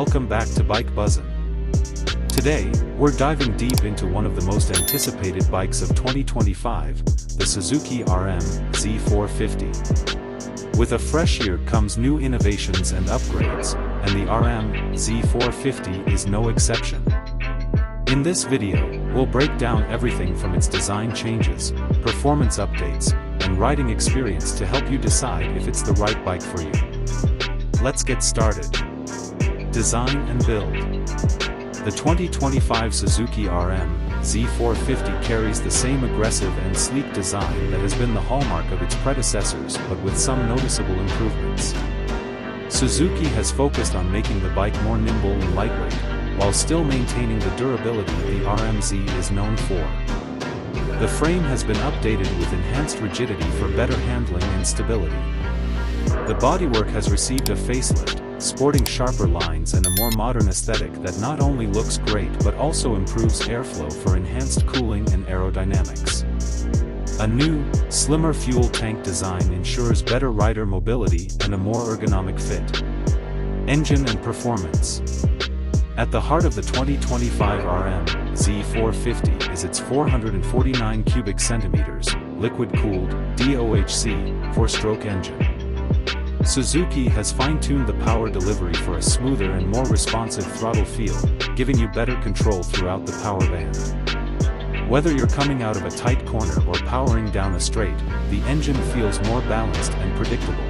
Welcome back to Bike Buzzin'. Today, we're diving deep into one of the most anticipated bikes of 2025, the Suzuki RM-Z450. With a fresh year comes new innovations and upgrades, and the RM-Z450 is no exception. In this video, we'll break down everything from its design changes, performance updates, and riding experience to help you decide if it's the right bike for you. Let's get started. Design and build. The 2025 Suzuki RM-Z450 carries the same aggressive and sleek design that has been the hallmark of its predecessors, but with some noticeable improvements. Suzuki has focused on making the bike more nimble and lightweight, while still maintaining the durability the RM-Z is known for. The frame has been updated with enhanced rigidity for better handling and stability. The bodywork has received a facelift, sporting sharper lines and a more modern aesthetic that not only looks great but also improves airflow for enhanced cooling and aerodynamics. A new, slimmer fuel tank design ensures better rider mobility and a more ergonomic fit. Engine and performance. At the heart of the 2025 RM-Z450 is its 449 cubic centimeters, liquid-cooled, DOHC, 4-stroke engine. Suzuki has fine-tuned the power delivery for a smoother and more responsive throttle feel, giving you better control throughout the power band. Whether you're coming out of a tight corner or powering down a straight, the engine feels more balanced and predictable.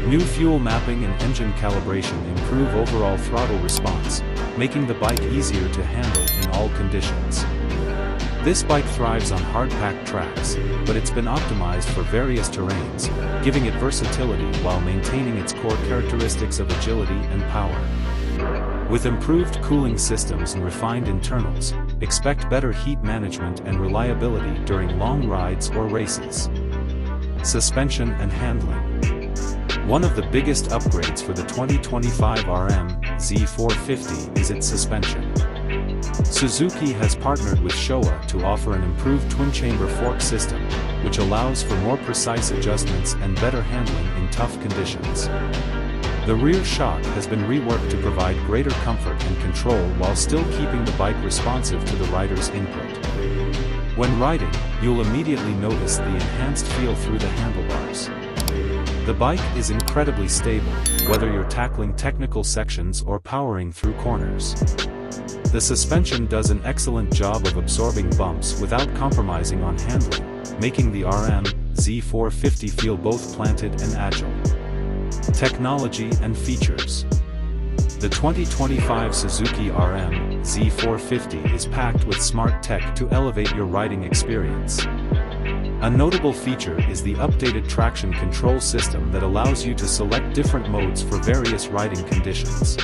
New fuel mapping and engine calibration improve overall throttle response, making the bike easier to handle in all conditions. This bike thrives on hard-packed tracks, but it's been optimized for various terrains, giving it versatility while maintaining its core characteristics of agility and power. With improved cooling systems and refined internals, expect better heat management and reliability during long rides or races. Suspension and handling. One of the biggest upgrades for the 2025 RM-Z450 is its suspension. Suzuki has partnered with Showa to offer an improved twin-chamber fork system, which allows for more precise adjustments and better handling in tough conditions. The rear shock has been reworked to provide greater comfort and control while still keeping the bike responsive to the rider's input. When riding, you'll immediately notice the enhanced feel through the handlebars. The bike is incredibly stable, whether you're tackling technical sections or powering through corners. The suspension does an excellent job of absorbing bumps without compromising on handling, making the RM-Z450 feel both planted and agile. Technology and features. The 2025 Suzuki RM-Z450 is packed with smart tech to elevate your riding experience. A notable feature is the updated traction control system that allows you to select different modes for various riding conditions.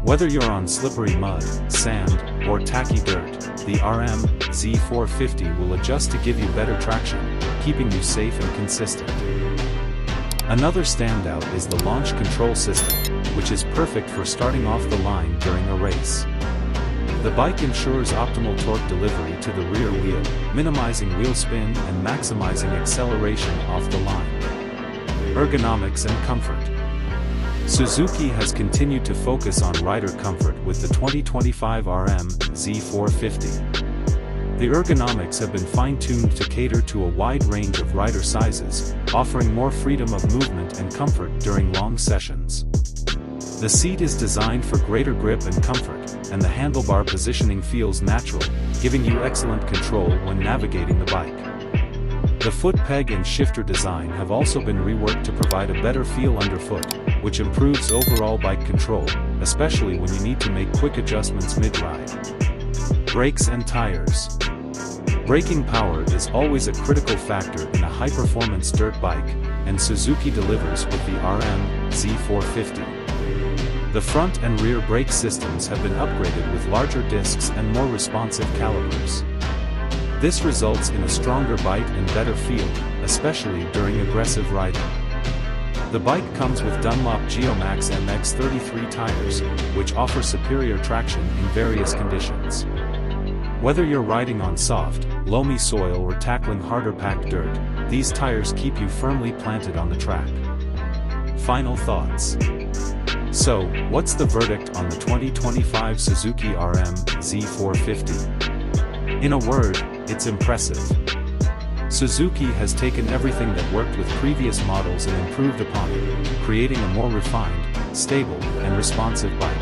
Whether you're on slippery mud, sand, or tacky dirt, the RM-Z450 will adjust to give you better traction, keeping you safe and consistent. Another standout is the launch control system, which is perfect for starting off the line during a race. The bike ensures optimal torque delivery to the rear wheel, minimizing wheel spin and maximizing acceleration off the line. Ergonomics and comfort. Suzuki has continued to focus on rider comfort with the 2025 RM-Z450. The ergonomics have been fine-tuned to cater to a wide range of rider sizes, offering more freedom of movement and comfort during long sessions. The seat is designed for greater grip and comfort, and the handlebar positioning feels natural, giving you excellent control when navigating the bike. The foot peg and shifter design have also been reworked to provide a better feel underfoot, which improves overall bike control, especially when you need to make quick adjustments mid-ride. Brakes and tires. Braking power is always a critical factor in a high-performance dirt bike, and Suzuki delivers with the RM-Z450. The front and rear brake systems have been upgraded with larger discs and more responsive calipers. This results in a stronger bite and better feel, especially during aggressive riding. The bike comes with Dunlop Geomax MX-33 tires, which offer superior traction in various conditions. Whether you're riding on soft, loamy soil or tackling harder packed dirt, these tires keep you firmly planted on the track. Final thoughts. So, what's the verdict on the 2025 Suzuki RM-Z450? In a word, it's impressive. Suzuki has taken everything that worked with previous models and improved upon it, creating a more refined, stable, and responsive bike.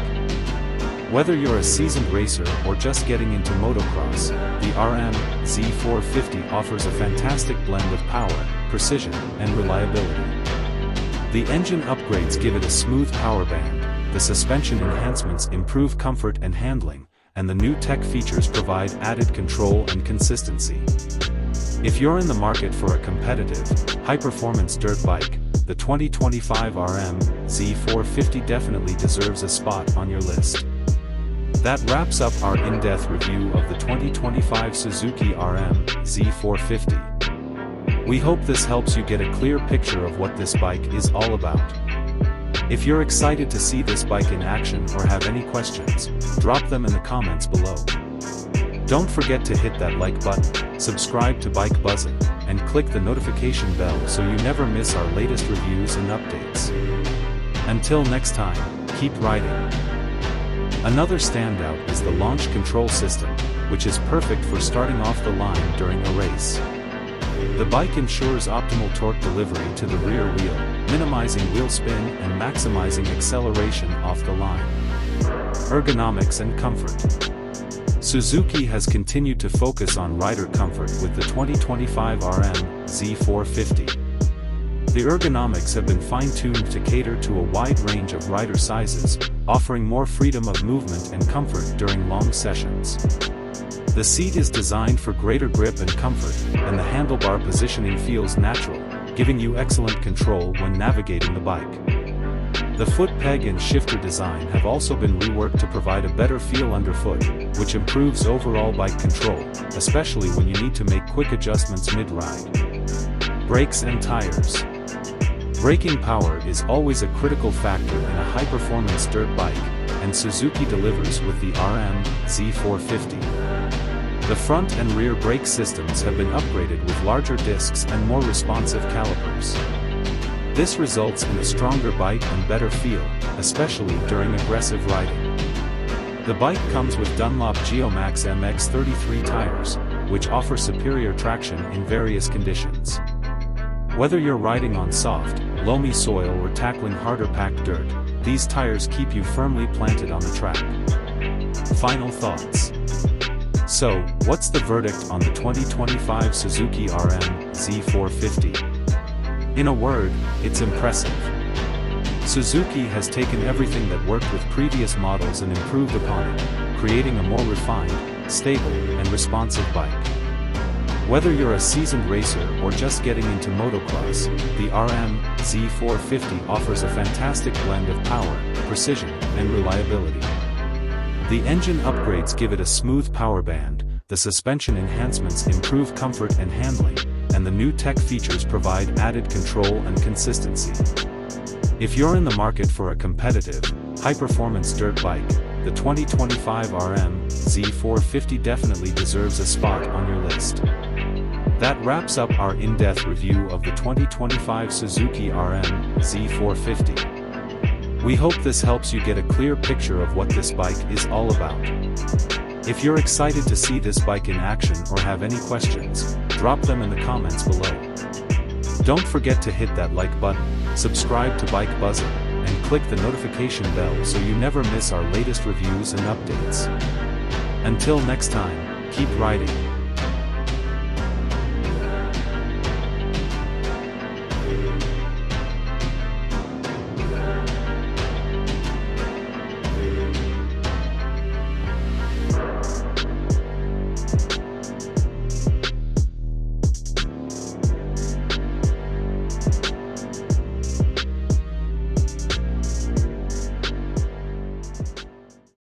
Whether you're a seasoned racer or just getting into motocross, the RM-Z450 offers a fantastic blend of power, precision, and reliability. The engine upgrades give it a smooth power band, the suspension enhancements improve comfort and handling, and the new tech features provide added control and consistency. If you're in the market for a competitive, high-performance dirt bike, the 2025 RM-Z450 definitely deserves a spot on your list. That wraps up our in-depth review of the 2025 Suzuki RM-Z450. We hope this helps you get a clear picture of what this bike is all about. If you're excited to see this bike in action or have any questions, drop them in the comments below. Don't forget to hit that like button, subscribe to Bike Buzzing, and click the notification bell so you never miss our latest reviews and updates. Until next time, keep riding. Another standout is the launch control system, which is perfect for starting off the line during a race. The bike ensures optimal torque delivery to the rear wheel, minimizing wheel spin and maximizing acceleration off the line. Ergonomics and comfort. Suzuki has continued to focus on rider comfort with the 2025 RM-Z450. The ergonomics have been fine-tuned to cater to a wide range of rider sizes, offering more freedom of movement and comfort during long sessions. The seat is designed for greater grip and comfort, and the handlebar positioning feels natural, giving you excellent control when navigating the bike. The foot peg and shifter design have also been reworked to provide a better feel underfoot, which improves overall bike control, especially when you need to make quick adjustments mid-ride. Brakes and tires. Braking power is always a critical factor in a high-performance dirt bike, and Suzuki delivers with the RM-Z450. The front and rear brake systems have been upgraded with larger discs and more responsive calipers. This results in a stronger bike and better feel, especially during aggressive riding. The bike comes with Dunlop Geomax MX-33 tires, which offer superior traction in various conditions. Whether you're riding on soft, loamy soil or tackling harder packed dirt, these tires keep you firmly planted on the track. Final thoughts. So, what's the verdict on the 2025 Suzuki RM-Z450? In a word, it's impressive. Suzuki has taken everything that worked with previous models and improved upon it, creating a more refined, stable, and responsive bike. Whether you're a seasoned racer or just getting into motocross, the RM-Z450 offers a fantastic blend of power, precision, and reliability. The engine upgrades give it a smooth power band, the suspension enhancements improve comfort and handling, and the new tech features provide added control and consistency. If you're in the market for a competitive, high-performance dirt bike, the 2025 RM-Z450 definitely deserves a spot on your list. That wraps up our in-depth review of the 2025 Suzuki RM-Z450. We hope this helps you get a clear picture of what this bike is all about. If you're excited to see this bike in action or have any questions, drop them in the comments below. Don't forget to hit that like button, subscribe to Bike Buzzing, and click the notification bell so you never miss our latest reviews and updates. Until next time, keep riding.